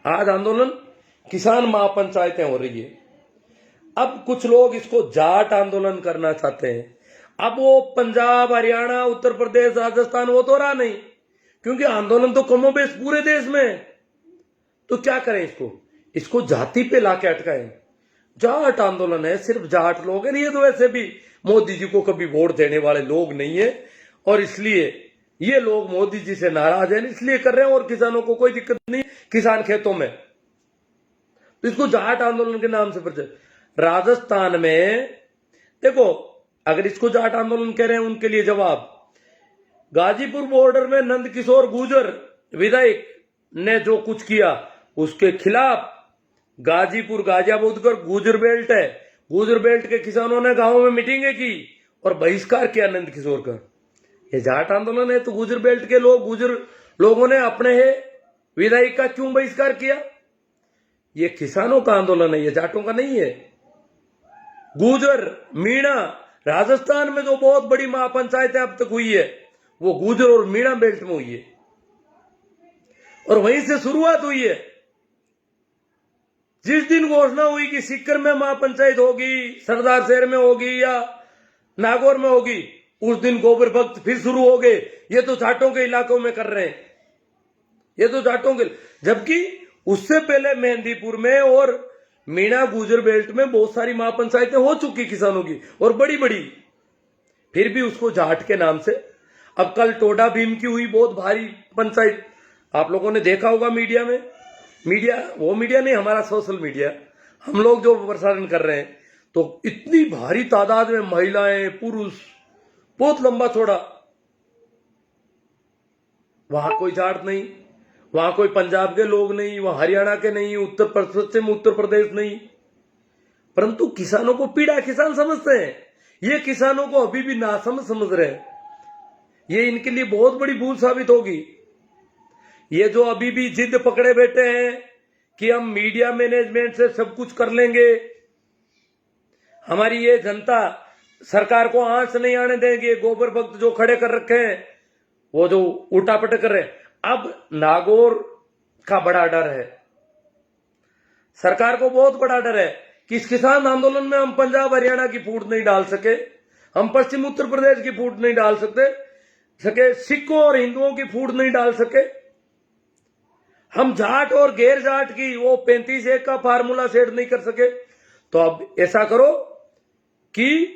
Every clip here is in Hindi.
आज आंदोलन किसान महापंचायतें हो रही है। अब कुछ लोग इसको जाट आंदोलन करना चाहते हैं। अब वो पंजाब, हरियाणा, उत्तर प्रदेश, राजस्थान वो तो रहा नहीं, क्योंकि आंदोलन तो कमोबेश पूरे देश में है। तो क्या करें इसको जाति पे लाके अटकाएं। जाट आंदोलन है, सिर्फ जाट लोग हैं। ये तो वैसे भी मोदी जी को कभी वोट देने वाले लोग नहीं है, और इसलिए ये लोग मोदी जी से नाराज हैं, इसलिए कर रहे हैं। और किसानों को कोई दिक्कत नहीं, किसान खेतों में। तो इसको जाट आंदोलन के नाम से प्रचलित। राजस्थान में देखो, अगर इसको जाट आंदोलन कह रहे हैं, उनके लिए जवाब, गाजीपुर बॉर्डर में नंदकिशोर गुर्जर विधायक ने जो कुछ किया उसके खिलाफ गाजीपुर, गाजियाबाद गुर्जर बेल्ट है, गुर्जर बेल्ट के किसानों ने गांवों में मीटिंगें की और बहिष्कार किया नंदकिशोर का। ये जाट आंदोलन है। तो गुर्जर बेल्ट के गुर्जर लोगों ने अपने विधायक का क्यों बहिष्कार किया? ये किसानों का आंदोलन है, ये जाटों का नहीं है। गुर्जर, मीणा, राजस्थान में जो बहुत बड़ी महापंचायतें अब तक हुई है वो गुर्जर और मीणा बेल्ट में हुई है, और वहीं से शुरुआत हुई है। जिस दिन घोषणा हुई कि सीकर में महापंचायत होगी, सरदार शहर में होगी या नागौर में होगी, उस दिन गोबर भक्त फिर शुरू हो गए। ये तो जाटों के इलाकों में कर रहे हैं, ये तो जाटों के। जबकि उससे पहले मेहंदीपुर में और मीणा, गुर्जर बेल्ट में बहुत सारी महापंचायतें हो चुकी किसानों की, और बड़ी बड़ी। फिर भी उसको जाट के नाम से। अब कल टोडा भीम की हुई बहुत भारी पंचायत, आप लोगों ने देखा होगा मीडिया में। वो मीडिया नहीं, हमारा सोशल मीडिया, हम लोग जो प्रसारण कर रहे हैं। तो इतनी भारी तादाद में महिलाएं, पुरुष, बहुत लंबा चौड़ा। वहां कोई जाट नहीं, वहां कोई पंजाब के लोग नहीं, वहां हरियाणा के नहीं, पश्चिम उत्तर प्रदेश नहीं। परंतु किसानों को पीड़ा किसान समझते हैं। ये किसानों को अभी भी नासमझ समझ रहे हैं। ये इनके लिए बहुत बड़ी भूल साबित होगी। ये जो अभी भी जिद पकड़े बैठे हैं कि हम मीडिया मैनेजमेंट से सब कुछ कर लेंगे, हमारी ये जनता सरकार को आंच नहीं आने देंगे, गोबर भक्त जो खड़े कर रखे हैं, वो जो उल्टा पटक कर रहे हैं। अब नागौर का बड़ा डर है, सरकार को बहुत बड़ा डर है कि इस किसान आंदोलन में हम पंजाब हरियाणा की फूट नहीं डाल सके, हम पश्चिम उत्तर प्रदेश की फूट नहीं डाल सके, सिखों और हिंदुओं की फूट नहीं डाल सके, हम जाट और गैर जाट की वो 35-1 का फार्मूला सेट नहीं कर सके। तो अब ऐसा करो कि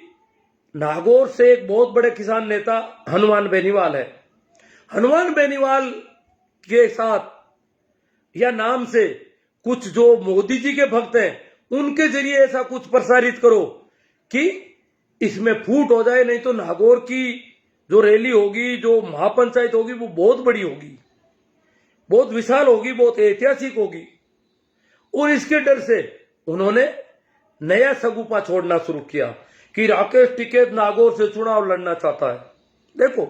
नागौर से एक बहुत बड़े किसान नेता हनुमान बेनीवाल है, हनुमान बेनीवाल के साथ या नाम से कुछ जो मोदी जी के भक्त हैं उनके जरिए ऐसा कुछ प्रसारित करो कि इसमें फूट हो जाए। नहीं तो नागौर की जो रैली होगी, जो महापंचायत होगी, वो बहुत बड़ी होगी, बहुत विशाल होगी, बहुत ऐतिहासिक होगी। और इसके डर से उन्होंने नया सगुपा छोड़ना शुरू किया कि राकेश टिकैत नागौर से चुनाव लड़ना चाहता है। देखो,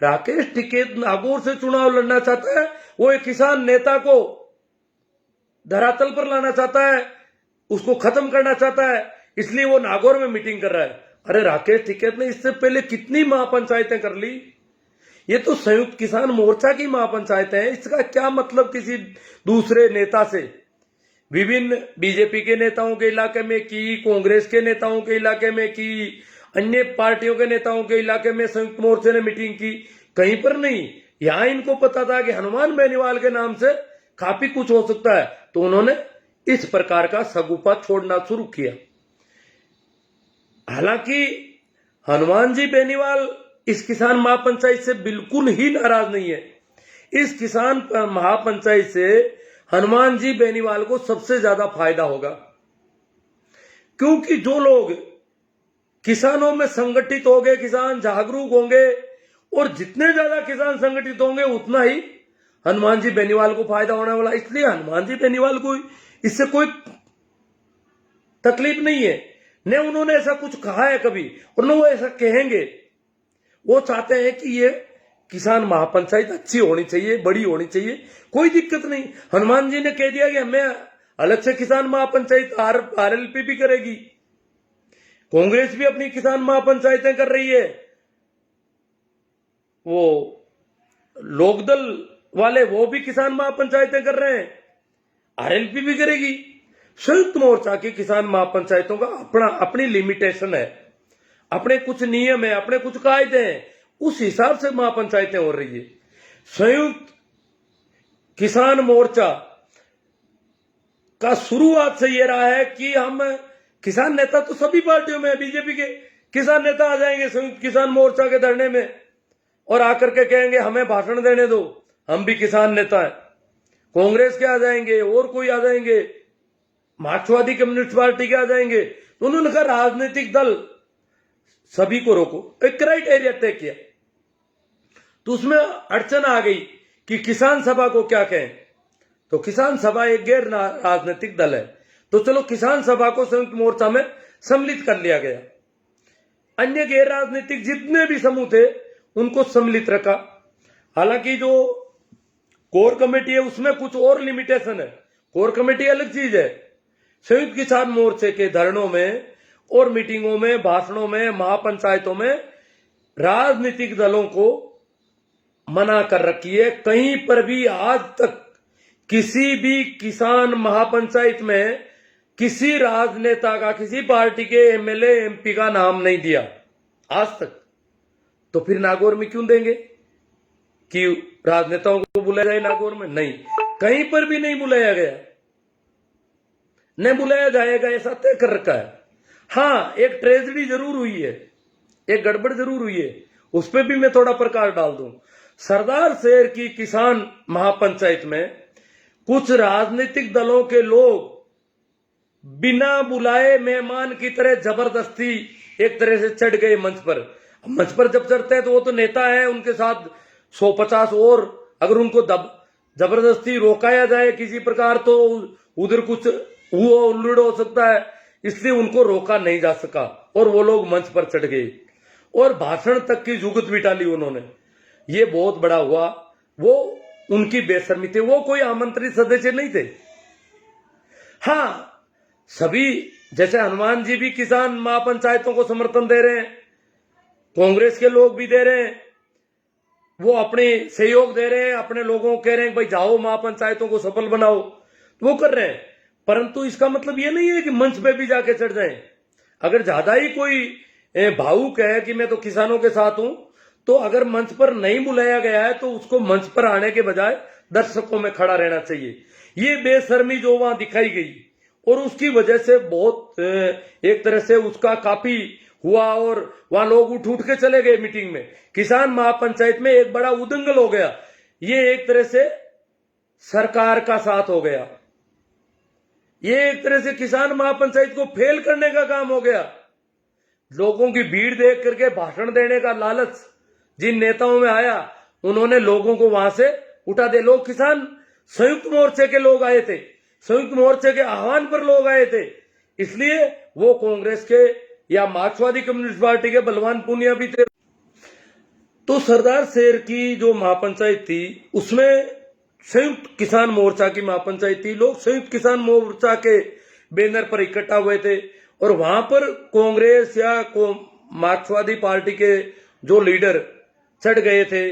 राकेश टिकैत नागौर से चुनाव लड़ना चाहता है, वो एक किसान नेता को धरातल पर लाना चाहता है, उसको खत्म करना चाहता है, इसलिए वो नागौर में मीटिंग कर रहा है। अरे राकेश टिकैत ने इससे पहले कितनी महापंचायतें कर ली। ये तो संयुक्त किसान मोर्चा की महापंचायतें हैं। इसका क्या मतलब किसी दूसरे नेता से? विभिन्न बीजेपी के नेताओं के इलाके में की, कांग्रेस के नेताओं के इलाके में की, अन्य पार्टियों के नेताओं के इलाके में संयुक्त मोर्चे ने मीटिंग की, कहीं पर नहीं। यहां इनको पता था कि हनुमान बेनीवाल के नाम से काफी कुछ हो सकता है, तो उन्होंने इस प्रकार का सगुपा छोड़ना शुरू किया। हालांकि हनुमान जी बेनीवाल इस किसान महापंचायत से बिल्कुल ही नाराज नहीं है। इस किसान महापंचायत से हनुमान जी बेनीवाल को सबसे ज्यादा फायदा होगा, क्योंकि जो लोग किसानों में संगठित होंगे, किसान जागरूक होंगे, और जितने ज्यादा किसान संगठित होंगे उतना ही हनुमान जी बेनीवाल को फायदा होने वाला। इसलिए हनुमान जी बेनीवाल को इससे कोई तकलीफ नहीं है, न उन्होंने ऐसा कुछ कहा है कभी, और न वो ऐसा कहेंगे। वो चाहते हैं कि ये किसान महापंचायत अच्छी होनी चाहिए, बड़ी होनी चाहिए, कोई दिक्कत नहीं। हनुमान जी ने कह दिया कि हमें अलग से किसान महापंचायत आरएलपी भी करेगी, कांग्रेस भी अपनी किसान महापंचायतें कर रही है, वो लोकदल वाले वो भी किसान महापंचायतें कर रहे हैं, आरएलपी भी करेगी। संयुक्त मोर्चा की किसान महापंचायतों का अपनी लिमिटेशन है, अपने कुछ नियम है, अपने कुछ कायदे हैं, उस हिसाब से महापंचायतें हो रही है। संयुक्त किसान मोर्चा का शुरुआत से ये रहा है कि हम किसान नेता तो सभी पार्टियों में, बीजेपी के किसान नेता आ जाएंगे संयुक्त किसान मोर्चा के धरने में और आकर के कहेंगे हमें भाषण देने दो, हम भी किसान नेता हैं। कांग्रेस के आ जाएंगे और कोई आ जाएंगे, मार्क्सवादी कम्युनिस्ट पार्टी के आ जाएंगे। तो उन्होंने कहा राजनीतिक दल सभी को रोको, एक क्राइटेरिया तय किया। तो उसमें अड़चन आ गई कि किसान सभा को क्या कहें। तो किसान सभा एक गैर राजनीतिक दल है, तो चलो किसान सभा को संयुक्त मोर्चा में सम्मिलित कर लिया गया। अन्य गैर राजनीतिक जितने भी समूह थे उनको सम्मिलित रखा। हालांकि जो कोर कमेटी है उसमें कुछ और लिमिटेशन है, कोर कमेटी अलग चीज है। संयुक्त किसान मोर्चे के धरनों में और मीटिंगों में, भाषणों में, महापंचायतों में राजनीतिक दलों को मना कर रखी है। कहीं पर भी आज तक किसी भी किसान महापंचायत में किसी राजनेता का, किसी पार्टी के एमएलए एमपी का नाम नहीं दिया आज तक। तो फिर नागौर में क्यों देंगे कि राजनेताओं को बुलाया जाए नागौर में? नहीं, कहीं पर भी नहीं बुलाया गया, नहीं बुलाया जाएगा, ऐसा तय कर रखा है। हाँ, एक ट्रेजेडी जरूर हुई है, एक गड़बड़ जरूर हुई है, उस पर भी मैं थोड़ा प्रकाश डाल दूं। सरदार शहर की किसान महापंचायत में कुछ राजनीतिक दलों के लोग बिना बुलाए मेहमान की तरह जबरदस्ती एक तरह से चढ़ गए मंच पर। मंच पर जब चढ़ते हैं तो वो तो नेता है, उनके साथ 150 और अगर उनको जबरदस्ती रोकाया जाए किसी प्रकार तो उधर कुछ हुआ उल्लड़ हो सकता है, इसलिए उनको रोका नहीं जा सका और वो लोग मंच पर चढ़ गए और भाषण तक की जुगत भी टाली उन्होंने। ये बहुत बड़ा हुआ, वो उनकी बेशर्मी थी, वो कोई आमंत्रित सदस्य नहीं थे। हाँ, सभी जैसे हनुमान जी भी किसान महापंचायतों को समर्थन दे रहे हैं, कांग्रेस के लोग भी दे रहे हैं, वो अपने सहयोग दे रहे हैं, अपने लोगों को कह रहे हैं भाई जाओ महापंचायतों को सफल बनाओ, तो वो कर रहे हैं। परंतु इसका मतलब ये नहीं है कि मंच पे भी जाके चढ़ जाएं। अगर ज्यादा ही कोई भावुक है कि मैं तो किसानों के साथ हूं, तो अगर मंच पर नहीं बुलाया गया है तो उसको मंच पर आने के बजाय दर्शकों में खड़ा रहना चाहिए। ये बेशर्मी जो वहां दिखाई गई और उसकी वजह से बहुत एक तरह से उसका काफी हुआ और वहां लोग उठ उठ के चले गए मीटिंग में। किसान महापंचायत में एक बड़ा उदंगल हो गया। ये एक तरह से सरकार का साथ हो गया, ये एक तरह से किसान महापंचायत को फेल करने का काम हो गया। लोगों की भीड़ देख करके भाषण देने का लालच जिन नेताओं में आया, उन्होंने लोगों को वहां से उठा दे। लोग किसान संयुक्त मोर्चे के लोग आए थे, संयुक्त मोर्चे के आह्वान पर लोग आए थे, इसलिए वो कांग्रेस के या मार्क्सवादी कम्युनिस्ट पार्टी के बलवान पूनिया भी थे। तो सरदार शहर की जो महापंचायत थी उसमें संयुक्त किसान मोर्चा की महापंचायत थी। लोग संयुक्त किसान मोर्चा के बैनर पर इकट्ठा हुए थे और वहां पर कांग्रेस या मार्क्सवादी पार्टी के जो लीडर चढ़ गए थे,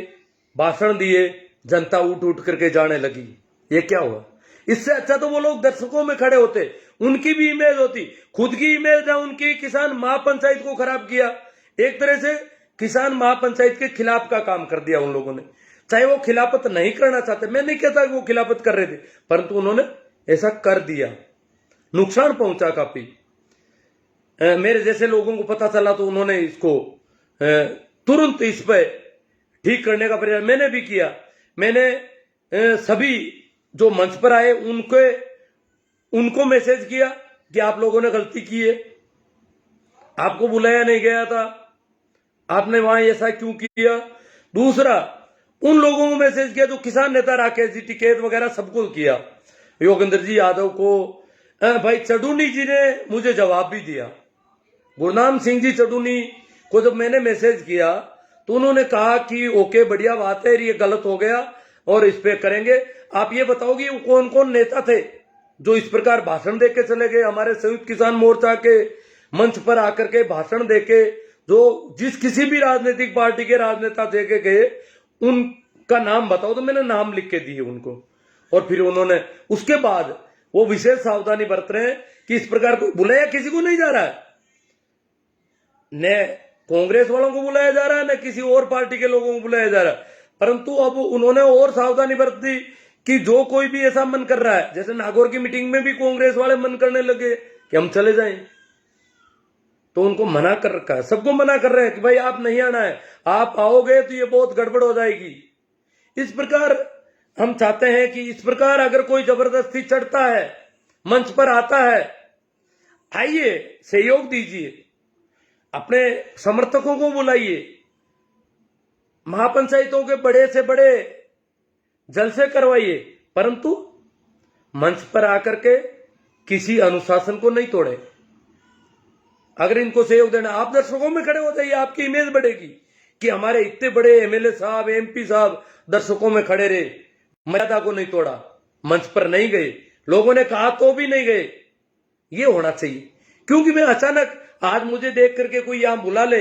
भाषण दिए, जनता उठ उठ करके जाने लगी। ये क्या हुआ? इससे अच्छा तो वो लोग दर्शकों में खड़े होते, उनकी भी इमेज होती। खुद की इमेज ने उनकी किसान महापंचायत को खराब किया, एक तरह से किसान महापंचायत के खिलाफ का काम कर दिया उन लोगों ने। चाहे वो खिलाफत नहीं करना चाहते, मैं नहीं कहता कि वो खिलाफत कर रहे थे, परंतु उन्होंने ऐसा कर दिया, नुकसान पहुंचा काफी। मेरे जैसे लोगों को पता चला तो उन्होंने इसको तुरंत इस पे ठीक करने का प्रयास मैंने भी किया। मैंने सभी जो मंच पर आए उनको मैसेज किया कि आप लोगों ने गलती की है, आपको बुलाया नहीं गया था, आपने वहां ऐसा क्यों किया। दूसरा, उन लोगों को मैसेज किया जो किसान नेता राकेश जी टिकैत वगैरह सबको किया, योगेंद्र जी यादव को। भाई चडूनी जी ने मुझे जवाब भी दिया, गुरनाम सिंह जी चडूनी को जब मैंने मैसेज किया तो उन्होंने कहा कि ओके बढ़िया बात है, ये गलत हो गया और इस पे करेंगे। आप ये बताओगे वो कौन कौन नेता थे जो इस प्रकार भाषण देके चले गए हमारे संयुक्त किसान मोर्चा के मंच पर आकर के भाषण देके, जो जिस किसी भी राजनीतिक पार्टी के राजनेता देके गए का नाम बताओ, तो मैंने नाम लिख के दिए उनको। और फिर उन्होंने उसके बाद वो विशेष सावधानी बरत रहे हैं कि इस प्रकार को बुलाया किसी को नहीं जा रहा है, न कांग्रेस वालों को बुलाया जा रहा है, न किसी और पार्टी के लोगों को बुलाया जा रहा है। परंतु अब उन्होंने और सावधानी बरत दी कि जो कोई भी ऐसा मन कर रहा है, जैसे नागौर की मीटिंग में भी कांग्रेस वाले मन करने लगे कि हम चले जाएं, तो उनको मना कर रखा है, सबको मना कर रहे हैं कि भाई आप नहीं आना है, आप आओगे तो ये बहुत गड़बड़ हो जाएगी। इस प्रकार हम चाहते हैं कि इस प्रकार अगर कोई जबरदस्ती चढ़ता है, मंच पर आता है, आइए सहयोग दीजिए, अपने समर्थकों को बुलाइए, महापंचायतों के बड़े से बड़े जलसे करवाइए, परंतु मंच पर आकर के किसी अनुशासन को नहीं तोड़े। अगर इनको सहयोग देना, आप दर्शकों में खड़े हो जाइए, आपकी इमेज बढ़ेगी कि हमारे इतने बड़े एमएलए साहब, एमपी साहब दर्शकों में खड़े रहे, मर्यादा को नहीं तोड़ा, मंच पर नहीं गए, लोगों ने कहा तो भी नहीं गए। ये होना चाहिए, क्योंकि मैं अचानक आज मुझे देख करके कोई यहां बुला ले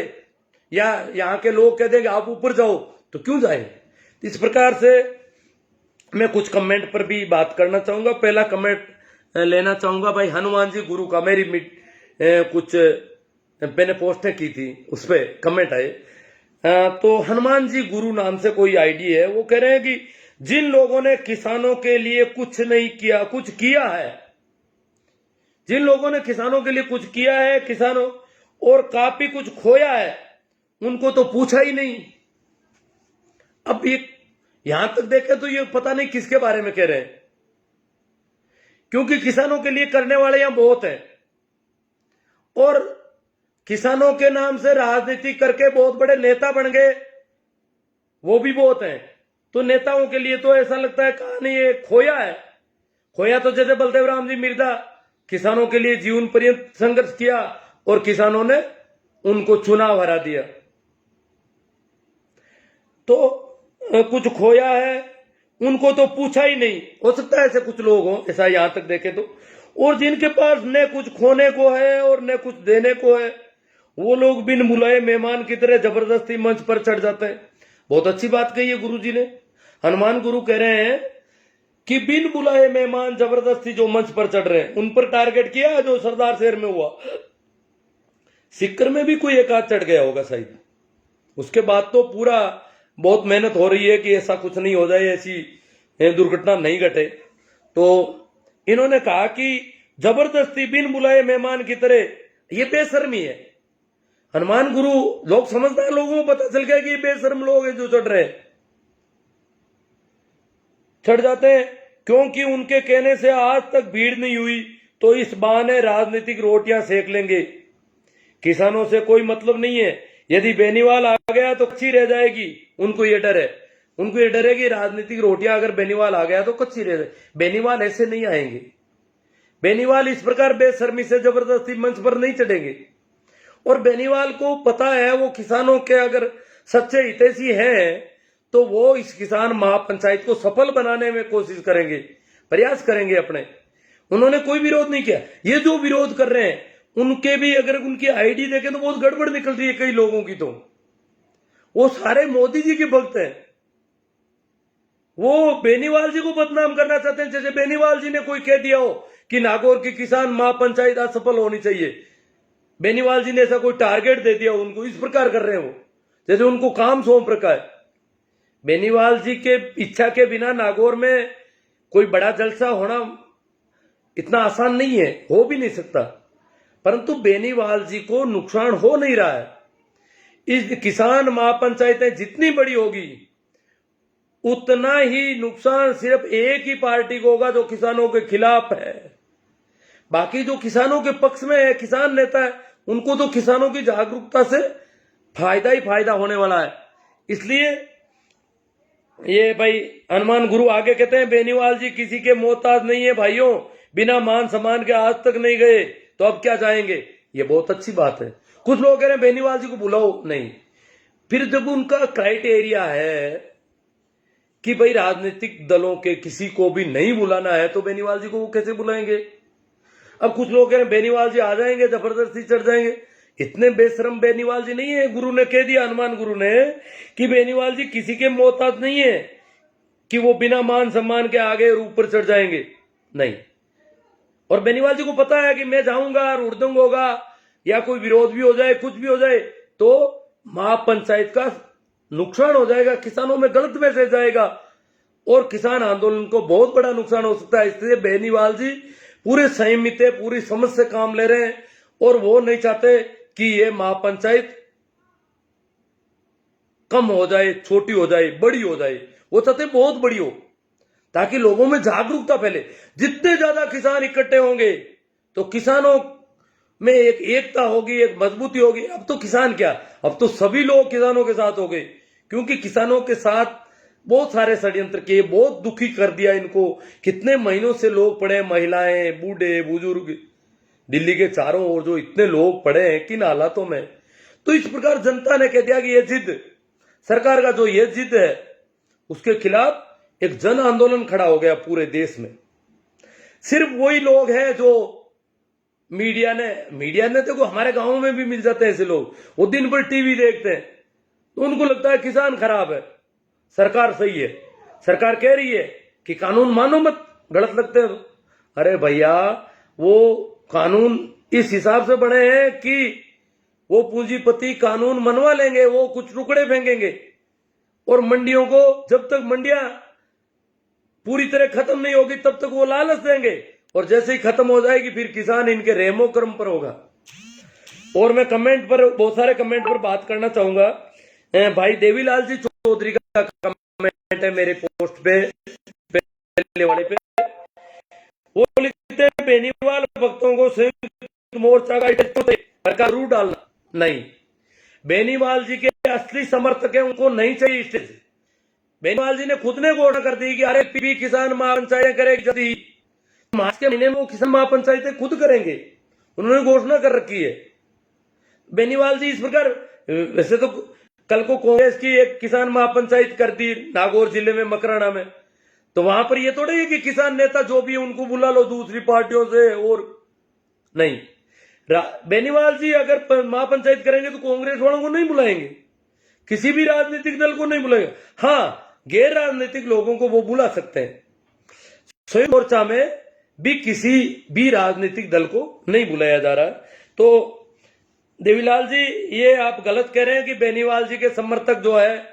या यहां के लोग कह देंगे आप ऊपर जाओ, तो क्यों जाए। इस प्रकार से मैं कुछ कमेंट पर भी बात करना चाहूंगा। पहला कमेंट लेना चाहूंगा भाई हनुमान जी गुरु का, मेरी कुछ मैंने पोस्टें की थी, उस पर कमेंट आए। तो हनुमान जी गुरु नाम से कोई आईडी है, वो कह रहे हैं कि जिन लोगों ने किसानों के लिए कुछ नहीं किया, कुछ किया है, जिन लोगों ने किसानों के लिए कुछ किया है, किसानों और काफी कुछ खोया है, उनको तो पूछा ही नहीं। अब ये यहां तक देखें तो ये पता नहीं किसके बारे में कह रहे हैं, क्योंकि किसानों के लिए करने वाले यहां बहुत हैं और किसानों के नाम से राजनीति करके बहुत बड़े नेता बन गए, वो भी बहुत हैं। तो नेताओं के लिए तो ऐसा लगता है कहानी ये खोया है। खोया तो जैसे बलदेव राम जी मिर्जा किसानों के लिए जीवन पर्यंत संघर्ष किया और किसानों ने उनको चुनाव हरा दिया। तो कुछ खोया है, उनको तो पूछा ही नहीं। हो सकता है ऐसे कुछ लोग हों, ऐसा यहां तक देखे तो। और जिनके पास न कुछ खोने को है और न कुछ देने को है, वो लोग बिन बुलाए मेहमान की तरह जबरदस्ती मंच पर चढ़ जाते हैं। बहुत अच्छी बात कही है गुरु जी ने। हनुमान गुरु कह रहे हैं कि बिन बुलाए मेहमान जबरदस्ती जो मंच पर चढ़ रहे हैं, उन पर टारगेट किया जो सरदार शहर में हुआ। सिक्कर में भी कोई एक आध चढ़ गया होगा शायद। उसके बाद तो पूरा बहुत मेहनत हो रही है कि ऐसा कुछ नहीं हो जाए, ऐसी दुर्घटना नहीं घटे। तो इन्होंने कहा कि जबरदस्ती बिन बुलाए मेहमान की तरह, ये बेशर्मी है। हनुमान गुरु, लोग समझदार लोगों को पता चल गया कि ये बेशर्म लोग हैं जो चढ़ रहे हैं, चढ़ जाते हैं। क्योंकि उनके कहने से आज तक भीड़ नहीं हुई, तो इस बहाने राजनीतिक रोटियां सेक लेंगे। किसानों से कोई मतलब नहीं है, यदि बेनीवाल आ गया तो कच्ची रह जाएगी। उनको ये डर है, उनको ये डर है कि राजनीतिक रोटियां अगर बेनीवाल आ गया तो कच्ची रह जाए। बेनीवाल ऐसे नहीं आएंगे, बेनीवाल इस प्रकार बेशर्मी से जबरदस्ती मंच पर नहीं चढ़ेंगे। और बेनीवाल को पता है वो किसानों के अगर सच्चे हितैषी हैं तो वो इस किसान महापंचायत को सफल बनाने में कोशिश करेंगे, प्रयास करेंगे अपने। उन्होंने कोई विरोध नहीं किया। ये जो विरोध कर रहे हैं उनके भी अगर उनकी आईडी देखें तो बहुत गड़बड़ निकल रही है कई लोगों की। तो वो सारे मोदी जी के भक्त हैं, वो बेनीवाल जी को बदनाम करना चाहते हैं। जैसे बेनीवाल जी ने कोई कह दिया हो कि नागौर की किसान महापंचायत असफल होनी चाहिए, बेनीवाल जी ने ऐसा कोई टारगेट दे दिया उनको, इस प्रकार कर रहे हैं वो, जैसे उनको काम सौंप रखा है। बेनीवाल जी के इच्छा के बिना नागौर में कोई बड़ा जलसा होना इतना आसान नहीं है, हो भी नहीं सकता। परंतु बेनीवाल जी को नुकसान हो नहीं रहा है। इस किसान महापंचायतें जितनी बड़ी होगी उतना ही नुकसान सिर्फ एक ही पार्टी को होगा जो किसानों के खिलाफ है। बाकी जो किसानों के पक्ष में है, किसान नेता है, उनको तो किसानों की जागरूकता से फायदा ही फायदा होने वाला है। इसलिए ये भाई हनुमान गुरु आगे कहते हैं बेनीवाल जी किसी के मोहताज नहीं है भाइयों, बिना मान सम्मान के आज तक नहीं गए तो अब क्या जाएंगे। ये बहुत अच्छी बात है। कुछ लोग कह रहे हैं बेनीवाल जी को बुलाओ, नहीं। फिर जब उनका क्राइटेरिया है कि भाई राजनीतिक दलों के किसी को भी नहीं बुलाना है तो बेनीवाल जी को वो कैसे बुलाएंगे। अब कुछ लोग कह रहे हैं बेनीवाल जी आ जाएंगे, जबरदस्ती चढ़ जाएंगे। इतने बेशरम बेनीवाल जी नहीं है। गुरु ने कह दिया, हनुमान गुरु ने, कि बेनीवाल जी किसी के मोहताज नहीं है कि वो बिना मान सम्मान के आगे और ऊपर चढ़ जाएंगे, नहीं। और बेनीवाल जी को पता है कि मैं जाऊंगा और उड़दंग होगा या कोई विरोध भी हो जाए, कुछ भी हो जाए, तो महापंचायत का नुकसान हो जाएगा, किसानों में गलत मैसेज जाएगा और किसान आंदोलन को बहुत बड़ा नुकसान हो सकता है। इसलिए बेनीवाल जी पूरे संयमित है, पूरी समझ से काम ले रहे हैं और वो नहीं चाहते कि ये महापंचायत कम हो जाए, छोटी हो जाए, बड़ी हो जाए। वो चाहते बहुत बड़ी हो ताकि लोगों में जागरूकता फैले। जितने ज्यादा किसान इकट्ठे होंगे तो किसानों में एक एकता होगी, एक मजबूती होगी। अब तो किसान क्या, अब तो सभी लोग किसानों के साथ हो गए, क्योंकि किसानों के साथ बहुत सारे षड्यंत्र किए, बहुत दुखी कर दिया इनको। कितने महीनों से लोग पड़े, महिलाएं, बूढ़े, बुजुर्ग, दिल्ली के चारों ओर जो इतने लोग पड़े हैं किन हालातों में। तो इस प्रकार जनता ने कह दिया कि ये जिद, सरकार का जो ये जिद है उसके खिलाफ एक जन आंदोलन खड़ा हो गया पूरे देश में। सिर्फ वही लोग हैं जो मीडिया ने देखो, हमारे गांव में भी मिल जाते हैं ऐसे लोग, वो दिन भर टीवी देखते हैं तो उनको लगता है किसान खराब है, सरकार सही है। सरकार कह रही है कि कानून मानो मत, गलत लगते हैं तो। अरे भैया, वो कानून इस हिसाब से बने हैं कि वो पूंजीपति कानून मनवा लेंगे, वो कुछ टुकड़े फेंकेंगे और मंडियों को जब तक मंडियां पूरी तरह खत्म नहीं होगी तब तक वो लालच देंगे, और जैसे ही खत्म हो जाएगी फिर किसान इनके रहमो कर्म पर होगा। और मैं कमेंट पर, बहुत सारे कमेंट पर बात करना चाहूंगा। भाई देवीलाल जी चौधरी का कमेंट है मेरे पोस्ट पे, पहले वाले पे। वो लिखते हैं, बेनीवाल भक्तों को संयुक्त मोर्चा का सरकार जरूर डालना। नहीं, बेनीवाल जी के असली समर्थक है, उनको नहीं चाहिए स्टेज। बेनीवाल जी ने खुद ने घोषणा कर दी कि अरे पीपी किसान महापंचायत करेगी जल्दी। मार्च के महीने में वो किसान महापंचायतें खुद करेंगे, उन्होंने घोषणा कर रखी है। बेनीवाल जी इस प्रकार, वैसे तो कल को कांग्रेस की एक किसान महापंचायत कर दी नागौर जिले में, मकराना में, तो वहां पर ये थोड़ी है कि किसान नेता जो भी उनको बुला लो दूसरी पार्टियों से। और नहीं, बेनीवाल जी अगर महापंचायत करेंगे तो कांग्रेस वालों को नहीं बुलाएंगे, किसी भी राजनीतिक दल को नहीं बुलाएंगे। हाँ, गैर राजनीतिक लोगों को वो बुला सकते हैं। संयुक्त मोर्चा में भी किसी भी राजनीतिक दल को नहीं बुलाया जा रहा है। तो देवीलाल जी, ये आप गलत कह रहे हैं कि बेनीवाल जी के समर्थक जो है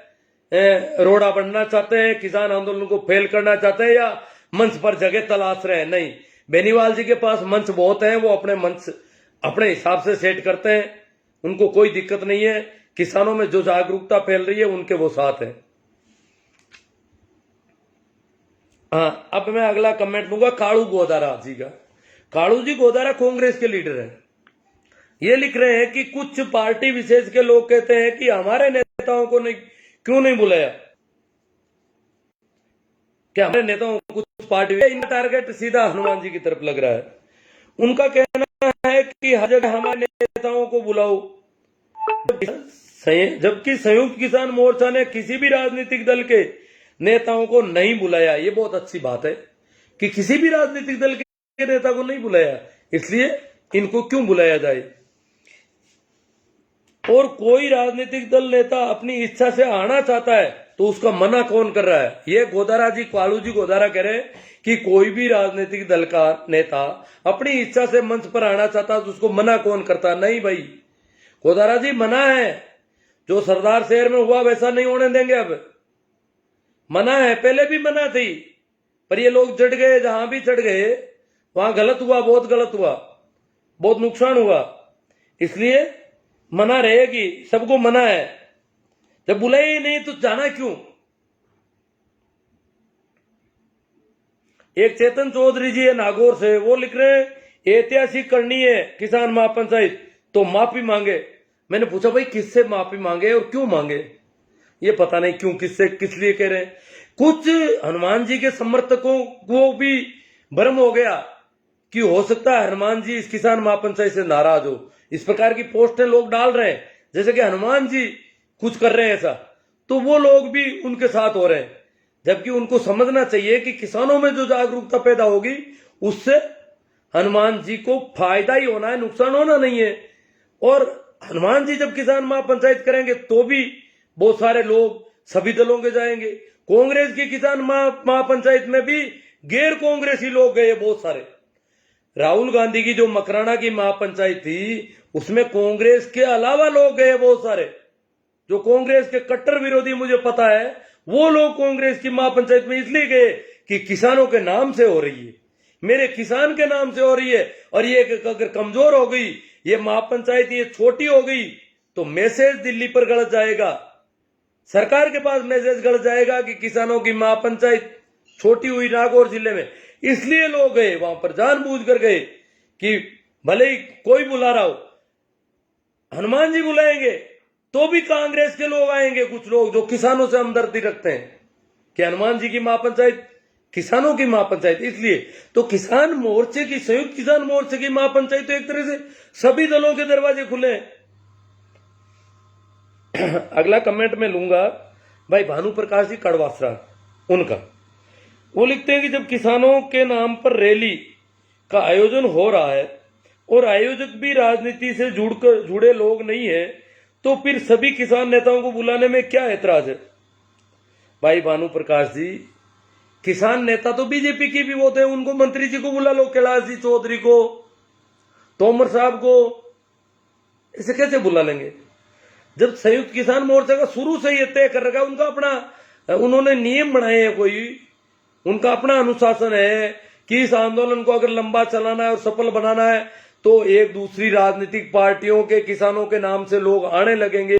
रोड़ा बनना चाहते हैं, किसान आंदोलन को फेल करना चाहते हैं या मंच पर जगह तलाश रहे हैं। नहीं, बेनीवाल जी के पास मंच बहुत है, वो अपने मंच अपने हिसाब से सेट करते हैं, उनको कोई दिक्कत नहीं है। किसानों में जो जागरूकता फैल रही है उनके वो साथ है। हाँ, अब मैं अगला कमेंट दूंगा कालू गोदारा जी का। कालू जी गोदारा कांग्रेस के लीडर हैं। ये लिख रहे हैं कि कुछ पार्टी विशेष के लोग कहते हैं कि हमारे नेताओं को नहीं, क्यों नहीं बुलाया। क्या हमारे नेताओं को कुछ पार्टी, इनका टारगेट सीधा हनुमान जी की तरफ लग रहा है। उनका कहना है कि हर जगह हमारे नेताओं को बुलाओ, जबकि संयुक्त किसान मोर्चा ने किसी भी राजनीतिक दल के नेताओं को नहीं बुलाया। ये बहुत अच्छी बात है कि किसी भी राजनीतिक दल के नेता को नहीं बुलाया, इसलिए इनको क्यों बुलाया जाए। और कोई राजनीतिक दल नेता अपनी इच्छा से आना चाहता है तो उसका मना कौन कर रहा है। ये गोदारा जी, कालू जी गोदारा कह रहे हैं कि कोई भी राजनीतिक दल का नेता अपनी इच्छा से मंच पर आना चाहता है तो उसको मना कौन करता। नहीं भाई गोदारा जी, मना है। जो सरदार शहर में हुआ वैसा नहीं होने देंगे। अब मना है, पहले भी मना थी, पर ये लोग चढ़ गए, जहां भी चढ़ गए वहां गलत हुआ, बहुत गलत हुआ, बहुत नुकसान हुआ। इसलिए मना रहेगी, सबको मना है। जब बुलाए ही नहीं तो जाना क्यों। एक चेतन चौधरी जी है नागौर से, वो लिख रहे हैं ऐतिहासिक करनी है किसान महापंचायत तो माफी मांगे। मैंने पूछा भाई किससे माफी मांगे और क्यों मांगे, ये पता नहीं क्यों, किससे, किस लिए कह रहे हैं। कुछ हनुमान जी के समर्थकों को भी भ्रम हो गया कि हो सकता है हनुमान जी इस किसान महापंचायत से नाराज हो। इस प्रकार की पोस्टें लोग डाल रहे हैं जैसे कि हनुमान जी कुछ कर रहे हैं ऐसा, तो वो लोग भी उनके साथ हो रहे हैं। जबकि उनको समझना चाहिए कि किसानों में जो जागरूकता पैदा होगी उससे हनुमान जी को फायदा ही होना है, नुकसान होना नहीं है। और हनुमान जी जब किसान महापंचायत करेंगे तो भी बहुत सारे लोग सभी दलों के जाएंगे। कांग्रेस की किसान महापंचायत में भी गैर कांग्रेसी लोग गए बहुत सारे। राहुल गांधी की जो मकराना की महापंचायत थी उसमें कांग्रेस के अलावा लोग गए बहुत सारे, जो कांग्रेस के कट्टर विरोधी मुझे पता है, वो लोग कांग्रेस की महापंचायत में इसलिए गए कि किसानों के नाम से हो रही है, मेरे किसान के नाम से हो रही है, और ये अगर कमजोर हो गई ये महापंचायत, ये छोटी हो गई तो मैसेज दिल्ली पर गलत जाएगा, सरकार के पास मैसेज गलत जाएगा कि किसानों की महापंचायत छोटी हुई नागौर जिले में। इसलिए लोग गए वहां पर, जानबूझकर गए कि भले ही कोई बुला रहा हो, हनुमान जी बुलाएंगे तो भी कांग्रेस के लोग आएंगे, कुछ लोग जो किसानों से हमदर्दी रखते हैं कि हनुमान जी की महापंचायत किसानों की महापंचायत। इसलिए तो किसान मोर्चे की, संयुक्त किसान मोर्चे की महापंचायत तो एक तरह से सभी दलों के दरवाजे खुले हैं। अगला कमेंट में लूंगा भाई भानु प्रकाश जी कड़वासरा, उनका। वो लिखते हैं कि जब किसानों के नाम पर रैली का आयोजन हो रहा है और आयोजक भी राजनीति से जुड़े लोग नहीं है तो फिर सभी किसान नेताओं को बुलाने में क्या ऐतराज है? भाई भानु प्रकाश जी, किसान नेता तो बीजेपी की भी होते हैं, उनको मंत्री जी को बुला लो, कैलाश जी चौधरी को, तोमर साहब को, इसे कैसे बुला लेंगे? जब संयुक्त किसान मोर्चा का शुरू से ये तय कर रखा है, उनका अपना, उन्होंने नियम बनाए हैं, कोई उनका अपना अनुशासन है कि इस आंदोलन को अगर लंबा चलाना है और सफल बनाना है तो एक दूसरी राजनीतिक पार्टियों के किसानों के नाम से लोग आने लगेंगे,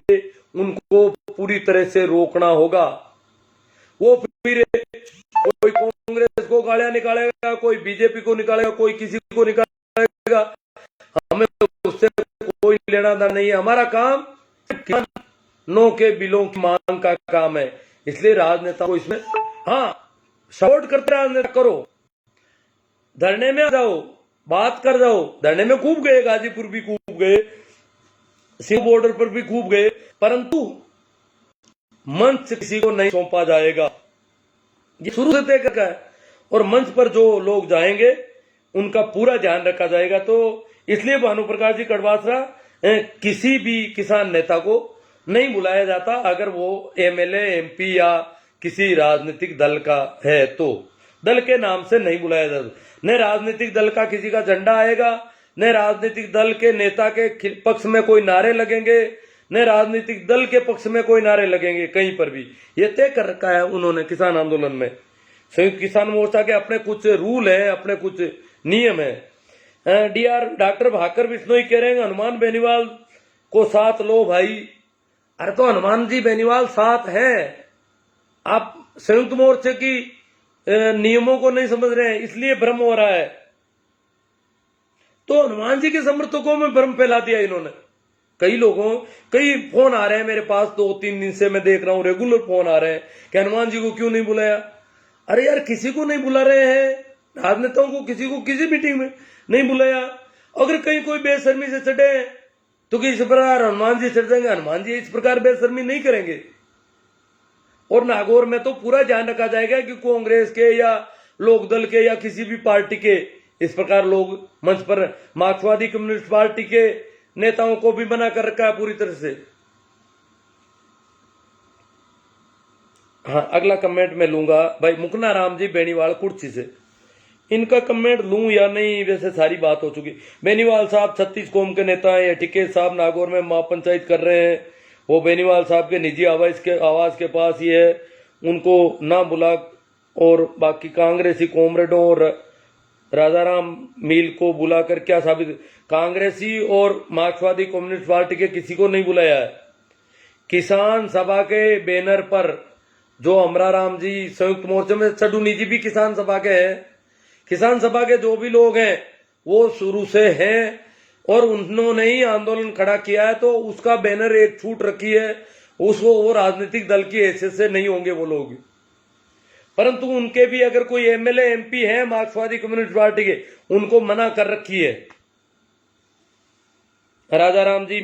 उनको पूरी तरह से रोकना होगा। वो फिर कोई कांग्रेस को गालियां निकालेगा, कोई बीजेपी को निकालेगा, कोई किसी को निकालेगा, हमें उससे कोई लेना देना नहीं है। हमारा काम किसानों के बिलों की मांग का काम है। इसलिए राजनेता को इसमें सपोर्ट करते राजनेता करो, धरने में आ जाओ, बात कर जाओ। धरने में खूब गए, गाजीपुर भी खूब गए, सिंह बॉर्डर पर भी खूब गए, परंतु मंच किसी को नहीं सौंपा जाएगा, ये शुरू से तय करना है। और मंच पर जो लोग जाएंगे उनका पूरा ध्यान रखा जाएगा। तो इसलिए भानु प्रकाश जी कड़वासरा, किसी भी किसान नेता को नहीं बुलाया जाता अगर वो एमएलए एमपी या किसी राजनीतिक दल का है, तो दल के नाम से नहीं बुलाया जाता। न राजनीतिक दल का किसी का झंडा आएगा, न राजनीतिक दल के नेता के पक्ष में कोई नारे लगेंगे, न राजनीतिक दल के पक्ष में कोई नारे लगेंगे कहीं पर भी। ये तय कर रखा है उन्होंने किसान आंदोलन में। संयुक्त किसान मोर्चा के अपने कुछ रूल है, अपने कुछ नियम है। डॉक्टर भाकर बिश्नोई कह रहे हैं हनुमान बेनीवाल को साथ लो भाई। अरे तो हनुमान जी बेनीवाल साथ हैं, आप संयुक्त मोर्चे की नियमों को नहीं समझ रहे हैं, इसलिए भ्रम हो रहा है। तो हनुमान जी के समर्थकों में भ्रम फैला दिया इन्होंने। कई फोन आ रहे हैं मेरे पास, 2-3 दिन से मैं देख रहा हूं, रेगुलर फोन आ रहे हैं कि हनुमान जी को क्यों नहीं बुलाया। अरे यार, किसी को नहीं बुला रहे हैं, राजनेताओं को किसी को किसी मीटिंग में नहीं बुलाया। अगर कहीं कोई बेशर्मी से चढ़े तो कि इस प्रकार हनुमान जी चढ़ जाएंगे, हनुमान जी इस प्रकार बेशर्मी नहीं करेंगे। और नागौर में तो पूरा ध्यान रखा जाएगा कि कांग्रेस के या लोकदल के या किसी भी पार्टी के इस प्रकार लोग मंच पर, मार्क्सवादी कम्युनिस्ट पार्टी के नेताओं को भी मना कर रखा है पूरी तरह से। अगला कमेंट मैं लूंगा भाई मुकना राम जी बेनीवाल कुर्सी से। इनका कमेंट लूं या नहीं, वैसे सारी बात हो चुकी। बेनीवाल साहब 36 कौम के नेता हैं। टिकेत साहब नागौर में महापंचायत कर रहे हैं, वो बेनीवाल साहब के निजी आवाज के पास ही है, उनको ना बुला। और बाकी कांग्रेसी कॉमरेडों और राजाराम मील को बुलाकर क्या साबित? कांग्रेसी और मार्क्सवादी कम्युनिस्ट पार्टी के किसी को नहीं बुलाया है। किसान सभा के बैनर पर जो अमरा राम जी संयुक्त मोर्चे में, चडूनी जी भी किसान सभा के हैं। किसान सभा के जो भी लोग हैं वो शुरू से हैं और उन्होंने ही आंदोलन खड़ा किया है, तो उसका बैनर एक छूट रखी है, उसको वो राजनीतिक दल की हैसियत से नहीं होंगे वो लोग। परंतु उनके भी अगर कोई एमएलए एमपी है मार्क्सवादी कम्युनिस्ट पार्टी के, उनको मना कर रखी है। राजाराम जी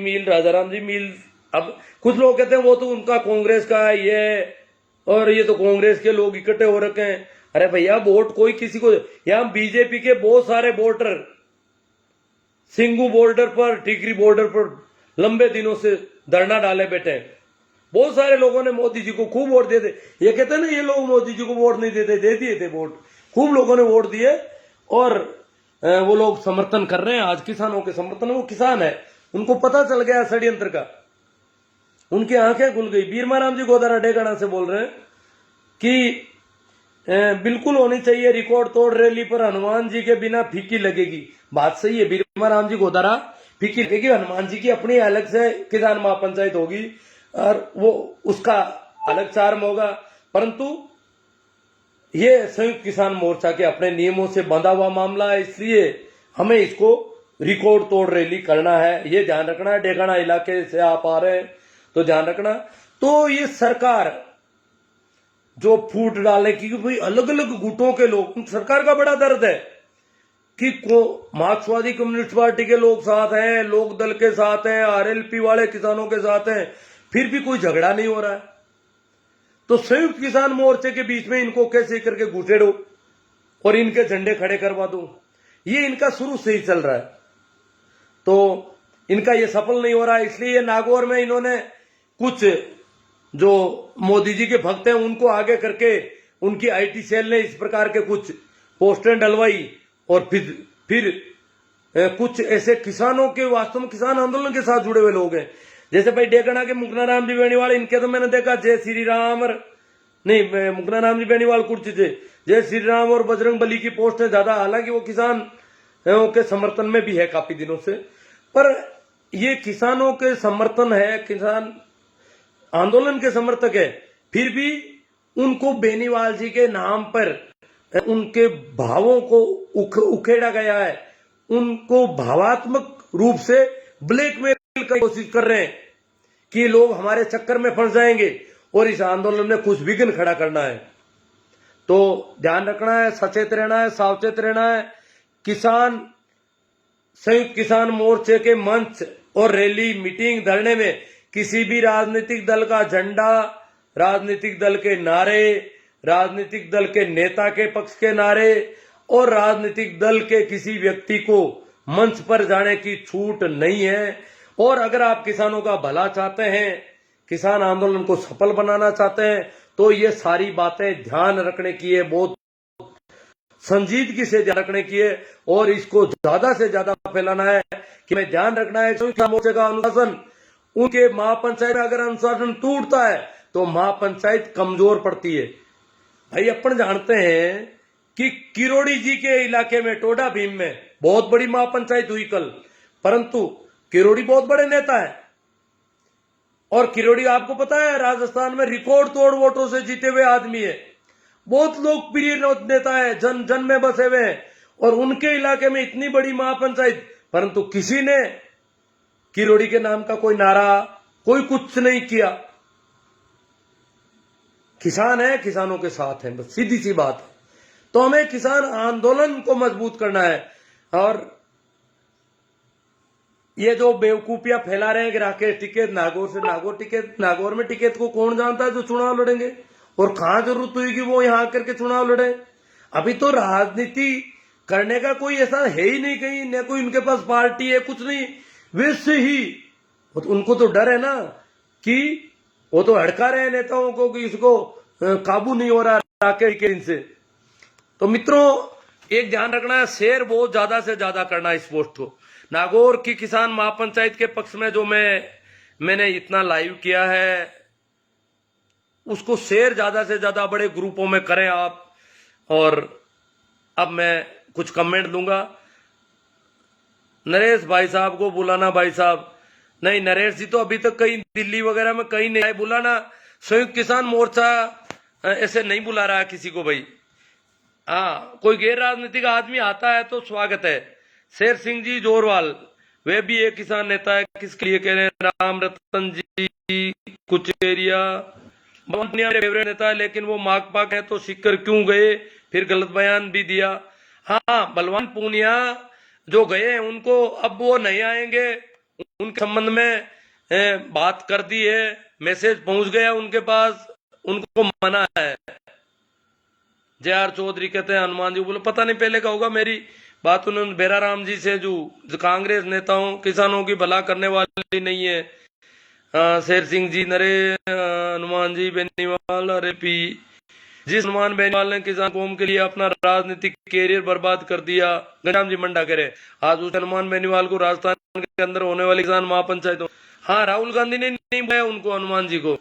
मील, अब कुछ लोग कहते हैं वो तो उनका कांग्रेस का है ये, और ये तो कांग्रेस के लोग इकट्ठे हो रखे हैं। अरे भैया, वोट कोई किसी को, यहां बीजेपी के बहुत सारे वोटर सिंगू बॉर्डर पर, टिकरी बॉर्डर पर लंबे दिनों से धरना डाले बैठे हैं। बहुत सारे लोगों ने मोदी जी को खूब वोट दिए थे। ये कहते हैं ना ये लोग मोदी जी को वोट नहीं देते, दे दिए थे वोट, खूब लोगों ने वोट दिए और वो लोग समर्थन कर रहे हैं आज किसानों के समर्थन। वो किसान है, उनको पता चल गया षड्यंत्र का, उनकी आंखें खुल गई। बीरमाराम जी गोदारा डेगाना से बोल रहे हैं कि बिल्कुल होनी चाहिए रिकॉर्ड तोड़ रैली पर हनुमान जी के बिना फीकी लगेगी। बात सही है, बीरमाराम जी गोदारा फीकी लगेगी। हनुमान जी की अपनी अलग से किसान महापंचायत होगी और वो उसका अलग चार्म होगा, परंतु ये संयुक्त किसान मोर्चा के अपने नियमों से बंधा हुआ मामला है, इसलिए हमें इसको रिकॉर्ड तोड़ रैली करना है। ये ध्यान रखना है, डेगाना इलाके से आप आ रहे हैं तो ध्यान रखना। तो ये सरकार जो फूट डाले कि भाई अलग अलग गुटों के लोग, सरकार का बड़ा दर्द है कि मार्क्सवादी कम्युनिस्ट पार्टी के लोग साथ हैं, लोक दल के साथ हैं, आरएलपी वाले किसानों के साथ हैं, फिर भी कोई झगड़ा नहीं हो रहा है। तो संयुक्त किसान मोर्चे के बीच में इनको कैसे करके घुसेड़ो और इनके झंडे खड़े करवा दो, ये इनका शुरू से ही चल रहा है। तो इनका ये सफल नहीं हो रहा है, इसलिए नागौर में इन्होंने कुछ जो मोदी जी के भक्त हैं उनको आगे करके उनकी आईटी सेल ने इस प्रकार के कुछ पोस्टर डलवाई और फिर कुछ ऐसे किसानों के, वास्तव में किसान आंदोलन के साथ जुड़े हुए लोग हैं, जैसे भाई डेगाना के मुकनाराम जी बेनीवाल, इनके तो मैंने देखा जय श्री राम नहीं, मुकनाराम जी बेनीवाल कुर्ची से जय श्री राम और बजरंग बली की पोस्ट है ज्यादा, हालांकि वो किसान के समर्थन में भी है काफी दिनों से, पर ये किसानों के समर्थन है, किसान आंदोलन के समर्थक है, फिर भी उनको बेनीवाल जी के नाम पर उनके भावों को उखेड़ा गया है, उनको भावात्मक रूप से ब्लैकमेल की कोशिश कर रहे हैं कि लोग हमारे चक्कर में फंस जाएंगे और इस आंदोलन में कुछ विघ्न खड़ा करना है। तो ध्यान रखना है, सचेत रहना है, सावचेत रहना है। किसान संयुक्त किसान मोर्चे के मंच और रैली, मीटिंग, धरने में किसी भी राजनीतिक दल का झंडा, राजनीतिक दल के नारे, राजनीतिक दल के नेता के पक्ष के नारे और राजनीतिक दल के किसी व्यक्ति को मंच पर जाने की छूट नहीं है। और अगर आप किसानों का भला चाहते हैं, किसान आंदोलन को सफल बनाना चाहते हैं, तो ये सारी बातें ध्यान रखने की है, बहुत संजीदगी से ध्यान रखने की है और इसको ज्यादा से ज्यादा फैलाना है कि मैं ध्यान रखना है संयुक्त मोर्चे का अनुशासन, उनके महापंचायत में अगर अनुशासन टूटता है तो महापंचायत कमजोर पड़ती है। भाई अपन जानते हैं कि किरोड़ी जी के इलाके में, टोडा भीम में बहुत बड़ी महापंचायत हुई कल, परंतु किरोड़ी बहुत बड़े नेता है और किरोड़ी आपको पता है राजस्थान में रिकॉर्ड तोड़ वोटों से जीते हुए आदमी है, बहुत लोकप्रिय नेता है, जन जन में बसे हुए हैं और उनके इलाके में इतनी बड़ी महापंचायत, परंतु किसी ने किरोड़ी के नाम का कोई नारा, कोई कुछ नहीं किया। किसान है, किसानों के साथ है, बस सीधी सी बात है। तो हमें किसान आंदोलन को मजबूत करना है और ये जो बेवकूफियां फैला रहे हैं कि राकेश टिकैत नागौर से, नागौर टिकैत, नागौर में टिकैत को कौन जानता है जो चुनाव लड़ेंगे और कहां जरूरत हुई कि वो यहां आकर के चुनाव लड़े। अभी तो राजनीति करने का कोई ऐसा है ही नहीं, कहीं न कोई उनके पास पार्टी है, कुछ नहीं, वैसे ही उनको तो डर है ना कि वो तो हड़का रहे हैं नेताओं को कि इसको काबू नहीं हो रहा राकेश के इनसे। तो मित्रों एक ध्यान रखना है, शेयर बहुत ज्यादा से ज्यादा करना है इस पोस्ट को। नागौर की किसान महापंचायत के पक्ष में जो मैंने इतना लाइव किया है उसको शेयर ज्यादा से ज्यादा बड़े ग्रुपों में करें आप। और अब मैं कुछ कमेंट दूंगा। नरेश भाई साहब को बुलाना, भाई साहब नहीं, नरेश जी तो अभी तक कहीं दिल्ली वगैरह में कहीं नहीं आए, बुलाना। संयुक्त किसान मोर्चा ऐसे नहीं बुला रहा है किसी को भाई। हाँ, कोई गैर राजनीतिक आदमी आता है तो स्वागत है। शेर सिंह जी जोरवाल, वे भी एक किसान नेता है, किसके लिए कह रहे हैं? राम रतन जी कुचेरिया, मेरे फेवरेट नेता है लेकिन वो माकपा है तो सीकर क्यों गए, फिर गलत बयान भी दिया। हाँ, बलवान पूनिया जो गए हैं उनको अब वो नहीं आएंगे, उनके संबंध में बात कर दी है, मैसेज पहुंच गया उनके पास, उनको मना है। जे आर चौधरी कहते हैं हनुमान जी बोले, पता नहीं पहले का होगा, बात उन्होंने बेराराम जी से, जो कांग्रेस नेताओं किसानों की भला करने वाली नहीं है। शेर सिंह जी, हनुमान जी बेनीवाल, अरे पी जिस हनुमान बेनीवाल ने किसान कौम के लिए अपना राजनीतिक कैरियर बर्बाद कर दिया, घनश्याम जी मंडा करे, आज उस हनुमान बेनीवाल को राजस्थान के अंदर होने वाली किसान महापंचायतों, हाँ राहुल गांधी ने नहीं बुलाया उनको, हनुमान जी को।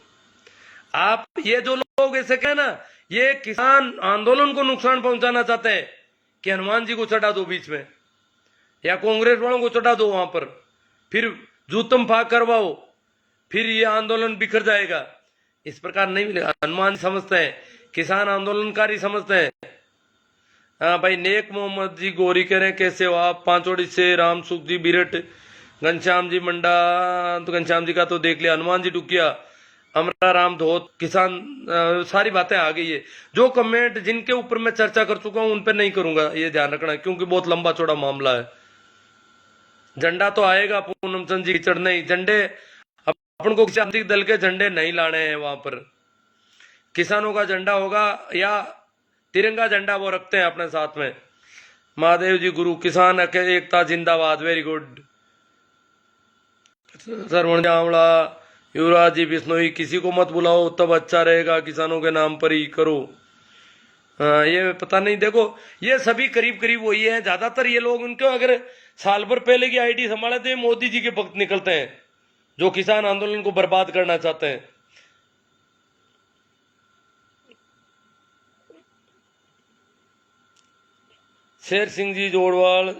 आप ये जो लोग ऐसे कहे ना, ये किसान आंदोलन को नुकसान पहुंचाना चाहते हैं कि हनुमान जी को चढ़ा दो बीच में, या कांग्रेस वालों को चढ़ा दो वहां पर, फिर जूतम फाक करवाओ, फिर ये आंदोलन बिखर जाएगा। इस प्रकार नहीं मिलेगा। हनुमान समझते हैं, किसान आंदोलनकारी समझते हैं। हाँ भाई, नेक मोहम्मद जी गोरी कह रहे हैं कैसे हो आप, पांचोड़ी से राम सुख जी बिरट, घनश्याम जी मंडा, तो घनश्याम जी का तो देख लिया, हनुमान जी टुकिया, अमरा राम धोत, किसान, सारी बातें आ गई है। जो कमेंट जिनके ऊपर मैं चर्चा कर चुका हूं उन पर नहीं करूंगा, ये ध्यान रखना, क्योंकि बहुत लंबा चौड़ा मामला है। झंडा तो आएगा पूनम चंद जी कीचड़ नहीं, झंडे अपन को किसी दल के झंडे नहीं लाने हैं वहां पर, किसानों का झंडा होगा या तिरंगा झंडा वो रखते हैं अपने साथ में। महादेव जी गुरु, किसान एकता जिंदाबाद, वेरी गुड। सरवण जावड़ा, युवराज जी बिश्नोई, किसी को मत बुलाओ तब अच्छा रहेगा, किसानों के नाम पर ही करो। ये पता नहीं, देखो ये सभी करीब करीब वही है, ज्यादातर ये लोग उनको अगर साल भर पहले की आईडी संभाले तो मोदी जी के भक्त निकलते हैं, जो किसान आंदोलन को बर्बाद करना चाहते हैं। शेर सिंह जी जोड़वाल,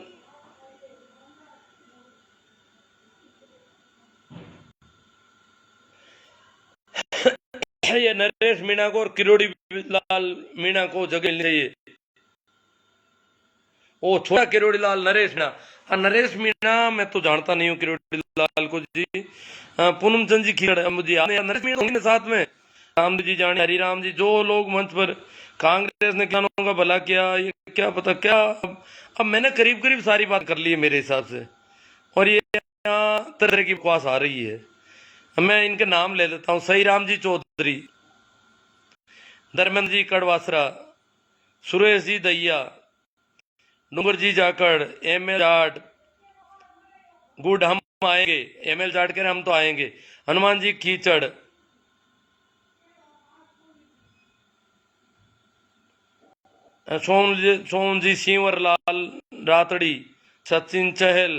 ये नरेश मीणा को और किरोड़ी लाल मीणा को जगह मिलनी चाहिए। ओ छोटा किरोड़ी लाल, नरेश मीणा, हाँ नरेश मीणा मैं तो जानता नहीं हूँ किरोड़ी लाल को जी। पूनम चंद जी खीड़, मुझे याद नहीं, नरेश मीणा होंगे साथ में, राम जी जाने, हरिराम जी, जो लोग मंच पर कांग्रेस ने किसानों का भला किया, ये क्या पता क्या। अब मैंने करीब करीब सारी बात कर ली है मेरे हिसाब से, और ये तरह की बकवास आ रही है। मैं इनके नाम ले लेता हूं, सही राम जी चौधरी, धर्मेंद्र जी कड़वासरा, सुरेश जी दैया, डूंगर जी जाखड़, एमएल जाट, गुड हम आएंगे, एमएल जाट कह रहे हम तो आएंगे, हनुमान जी कीचड़, सोम जी सिंवर लाल रातड़ी, सचिन चहल,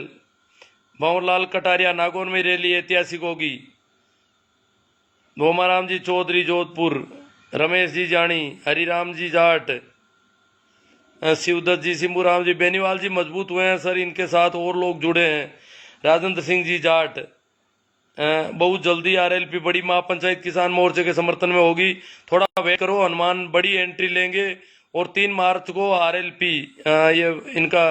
भंवरलाल कटारिया, नागौर में रैली ऐतिहासिक होगी, भोमाराम जी चौधरी जोधपुर, रमेश जी जानी, हरिराम जी जाट, शिवदत्त जी, सिंबूराम जी बेनीवाल जी मजबूत हुए हैं सर, इनके साथ और लोग जुड़े हैं, राजेंद्र सिंह जी जाट, बहुत जल्दी आरएलपी बड़ी महापंचायत किसान मोर्चे के समर्थन में होगी, थोड़ा वेट करो, हनुमान बड़ी एंट्री लेंगे, और 3 मार्च को आरएलपी, ये इनका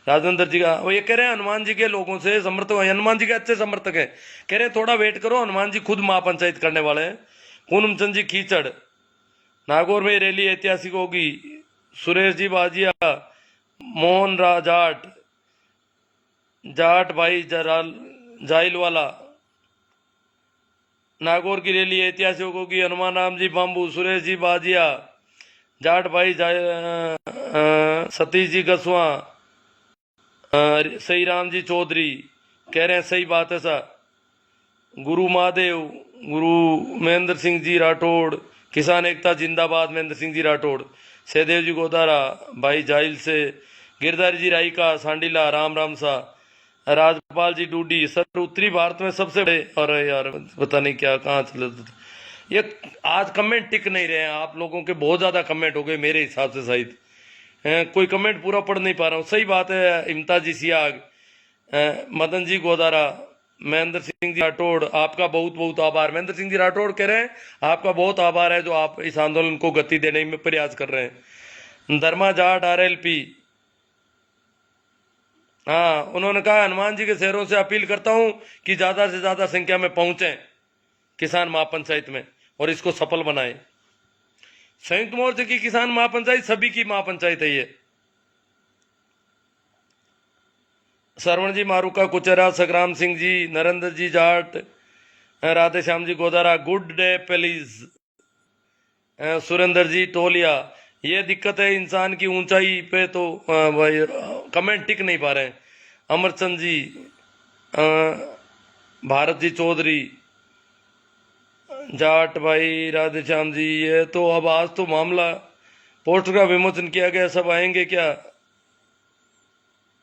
राजेंद्र जी का, वो ये कह रहे हैं हनुमान जी के लोगों से समर्थक, हनुमान जी के अच्छे समर्थक हैं, कह रहे हैं थोड़ा वेट करो, हनुमान जी खुद महापंचायत करने वाले हैं। पूनम चंद जी कीचड़, नागौर में रैली ऐतिहासिक होगी, सुरेश जी बाजिया, मोहन जाट, जाट भाई जाइल वाला, नागौर की रैली ऐतिहासिक होगी, हनुमान राम जी बाम्बू, सुरेश जी बाजिया, जाट भाई सतीश जी गसवा, सही राम जी चौधरी, कह रहे हैं सही बात है सर, गुरु महादेव, गुरु महेंद्र सिंह जी राठौड़, किसान एकता जिंदाबाद महेंद्र सिंह जी राठौड़, सहदेव जी गोदारा, भाई जाहिल से, गिरधारी जी रायका, सांडीला, राम राम सा, राजपाल जी डूडी, सर उत्तरी भारत में सबसे बड़े, और यार पता नहीं क्या कहाँ चले ये, आज कमेंट टिक नहीं रहे हैं, आप लोगों के बहुत ज्यादा कमेंट हो गए मेरे हिसाब से, शायद कोई कमेंट पूरा पढ़ नहीं पा रहा हूँ। सही बात है, इम्ताज जी सियाग, मदन जी गोदारा, महेंद्र सिंह जी राठौड़, आपका बहुत बहुत आभार। महेंद्र सिंह जी राठौड़ कह रहे हैं आपका बहुत आभार है जो आप इस आंदोलन को गति देने में प्रयास कर रहे हैं। धर्मा जाट आरएलपी, हाँ उन्होंने कहा हनुमान जी के शहरों से अपील करता हूं कि ज्यादा से ज्यादा संख्या में पहुंचे किसान महापंचायत में और इसको सफल बनाए। संयुक्त मोर्चे की किसान महापंचायत सभी की महापंचायत है ये। Sarwan ji Maruka Kuchra, Sangram Singh ji, Narendra ji Jat, Radhe Shyam ji Godara, good day please, Surendra ji Toliya, ये दिक्कत है इंसान की, ऊंचाई पे तो भाई कमेंट टिक नहीं पा रहे हैं। अमरचंद जी, अ, भारत जी चौधरी, जाट भाई, राधेश्याम जी, ये तो अब आज तो मामला पोस्टर का विमोचन किया गया, सब आएंगे क्या?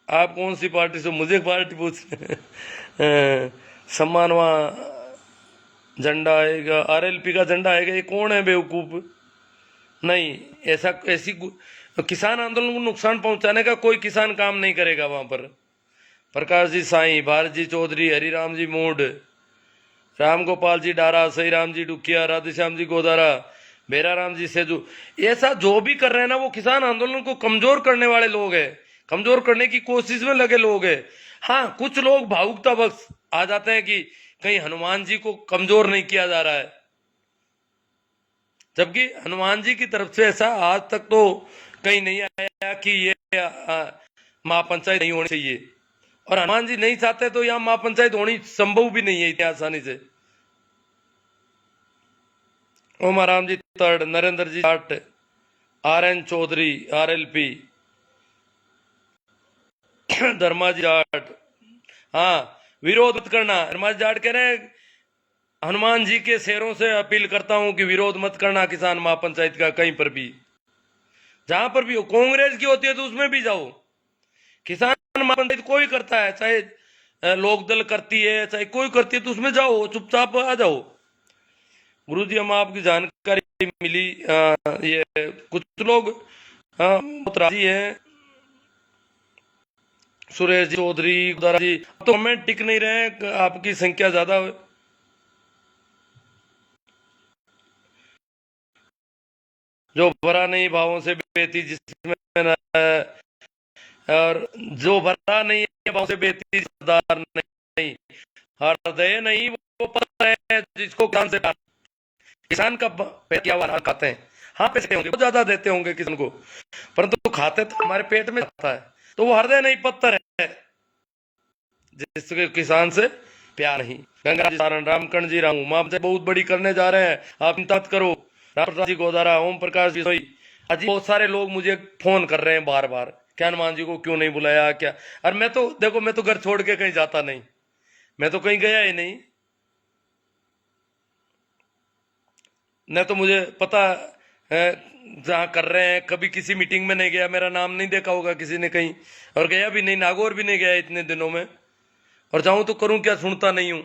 आप कौन सी पार्टी से? मुझे पार्टी पूछ रहे हैं। सम्मान वहाँ झंडा आएगा, आरएलपी का झंडा आएगा, ये कौन है बेवकूफ? नहीं, ऐसी किसान आंदोलन को नुकसान पहुंचाने का कोई किसान काम नहीं करेगा वहां पर। प्रकाश जी साई, भारत जी चौधरी, हरिराम जी मूड, राम गोपाल जी डारा, सही राम जी डुकिया, राधेश्याम जी गोदारा, बेरा राम जी सेजू, ऐसा जो भी कर रहे हैं ना वो किसान आंदोलन को कमजोर करने वाले लोग हैं, कमजोर करने की कोशिश में लगे लोग हैं। हाँ, कुछ लोग भावुकता बख्श आ जाते हैं कि कहीं हनुमान जी को कमजोर नहीं किया जा रहा है, जबकि हनुमान जी की तरफ से ऐसा आज तक तो कहीं नहीं आया कि ये महापंचायत नहीं होनी चाहिए, और हनुमान जी नहीं चाहते तो यहां महापंचायत होनी संभव भी नहीं है इतनी आसानी से। ओमा Ram ji third, Narendra ji Jat, RN Chaudhary RLP, धर्मा जी जाट, हाँ विरोध मत करना। धर्मा जी जाट कह रहे हैं हनुमान जी के शेरों से अपील करता हूं कि विरोध मत करना किसान महापंचायत का, कहीं पर भी जहां पर भी हो। कांग्रेस की होती है तो उसमें भी जाओ, किसान महापंचायत कोई करता है, चाहे लोकदल करती है चाहे कोई करती है, तो उसमें जाओ, चुपचाप आ जाओ। गुरु जी, हम आपकी जानकारी मिली, ये कुछ लोग बहुत राजी हैं, सुरेश जी चौधरी जी, तो कमेंट टिक नहीं रहे हैं, आपकी संख्या ज्यादा है। जो भरा नहीं भावों से बेती जिसमें न, और जो भरा नहीं है भावों से बेती सरदार नहीं, हृदय नहीं वो पत्थर है जिसको किसान से किसान का क्या वाला खाते हैं। हाँ, पैसे होंगे, बहुत ज्यादा देते होंगे किसान को, परंतु तो खाते तो हमारे पेट में आता है, तो वो हृदय नहीं पत्थर है जिसके किसान से प्यार नहीं। गंगा जी सारण, रामकर्ण जी राहू, माँ बहुत बड़ी करने जा रहे हैं, आप चिंता मत करो। राम जी गोदारा, ओम प्रकाश जी सोई, अजी बहुत सारे लोग मुझे फोन कर रहे हैं बार बार, क्या हनुमान जी को क्यों नहीं बुलाया क्या? और मैं तो देखो, मैं तो घर छोड़ के कहीं जाता नहीं, मैं तो कहीं गया ही नहीं, न तो मुझे पता है जहाँ कर रहे हैं। कभी किसी मीटिंग में नहीं गया, मेरा नाम नहीं देखा होगा किसी ने कहीं, और गया भी नहीं, नागौर भी नहीं गया इतने दिनों में, और जाऊं तो करूं क्या, सुनता नहीं हूं।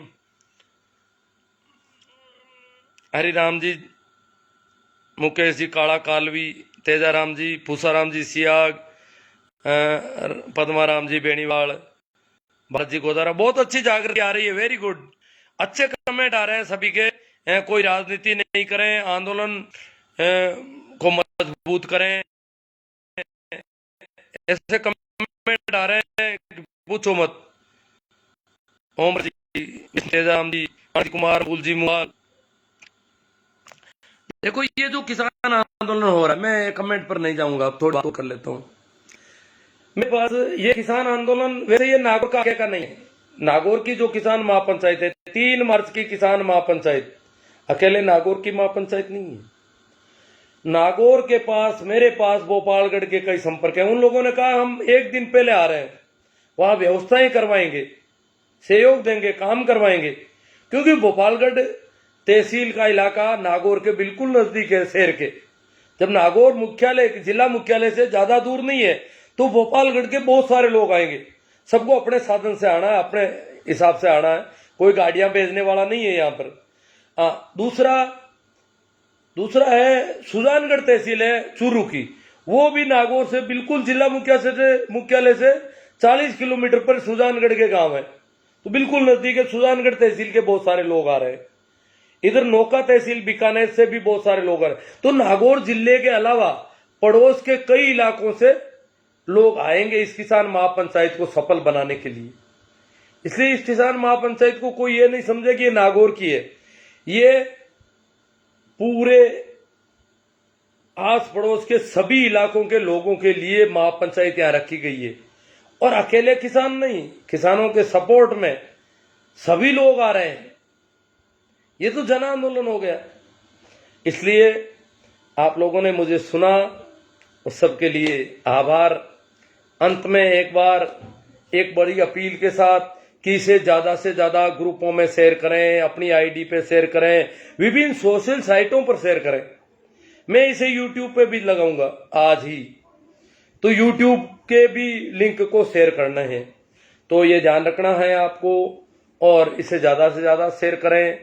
हरिराम जी, मुकेश जी काला कालवी, तेजाराम जी, पूसाराम जी सियाग, पद्माराम जी बेनीवाल, भरत जी गोदारा, बहुत अच्छी जागृति आ रही है, वेरी गुड, अच्छे कमेंट आ रहे हैं सभी के। कोई राजनीति नहीं करें, आंदोलन को मजबूत करें, ऐसे कमेंट आ रहे हैं पूछो मत। ओम जी, तेजाराम जी, कुमार, फूल जी मुहाल, देखो ये जो किसान आंदोलन हो रहा है, मैं कमेंट पर नहीं जाऊंगा, अब थोड़ी बात कर लेता हूं। मेरे पास ये किसान आंदोलन, वैसे ये नागौर का का नहीं है, नागौर की जो किसान महापंचायत है, 3 मार्च की किसान महापंचायत, अकेले नागौर की महापंचायत नहीं है। नागौर के पास, मेरे पास भोपालगढ़ के कई संपर्क हैं, उन लोगों ने कहा हम 1 दिन पहले आ रहे हैं, वहां व्यवस्थाएं करवाएंगे, सहयोग देंगे, काम करवाएंगे, क्योंकि भोपालगढ़ तहसील का इलाका नागौर के बिल्कुल नजदीक है शहर के। जब नागौर मुख्यालय, जिला मुख्यालय से ज्यादा दूर नहीं है, तो भोपालगढ़ के बहुत सारे लोग आएंगे, सबको अपने साधन से आना है, अपने हिसाब से आना है, कोई गाड़ियां भेजने वाला नहीं है यहाँ पर। दूसरा है सुजानगढ़ तहसील है चूरू की, वो भी नागौर से बिल्कुल जिला मुख्यालय से 40 किलोमीटर पर सुजानगढ़ के गांव है, तो बिल्कुल नजदीक है। सुजानगढ़ तहसील के बहुत सारे लोग आ रहे हैं, इधर नौका तहसील बीकानेर से भी बहुत सारे लोग आ रहे हैं, तो नागौर जिले के अलावा पड़ोस के कई इलाकों से लोग आएंगे इस किसान महापंचायत को सफल बनाने के लिए। इसलिए इस किसान महापंचायत को कोई ये नहीं समझे कि ये नागौर की है, ये पूरे आस पड़ोस के सभी इलाकों के लोगों के लिए महापंचायत यहां रखी गई है। और अकेले किसान नहीं, किसानों के सपोर्ट में सभी लोग आ रहे हैं, ये तो जन आंदोलन हो गया। इसलिए आप लोगों ने मुझे सुना, उस सबके लिए आभार। अंत में एक बार एक बड़ी अपील के साथ कि इसे ज्यादा से ज्यादा ग्रुपों में शेयर करें, अपनी आईडी पे शेयर करें, विभिन्न सोशल साइटों पर शेयर करें। मैं इसे यूट्यूब पे भी लगाऊंगा आज ही, तो यूट्यूब के भी लिंक को शेयर करना है, तो ये ध्यान रखना है आपको और इसे ज्यादा से ज्यादा शेयर करें।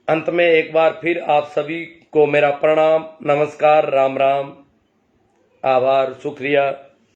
अंत में एक बार फिर आप सभी को मेरा प्रणाम, नमस्कार, राम राम, आभार, शुक्रिया।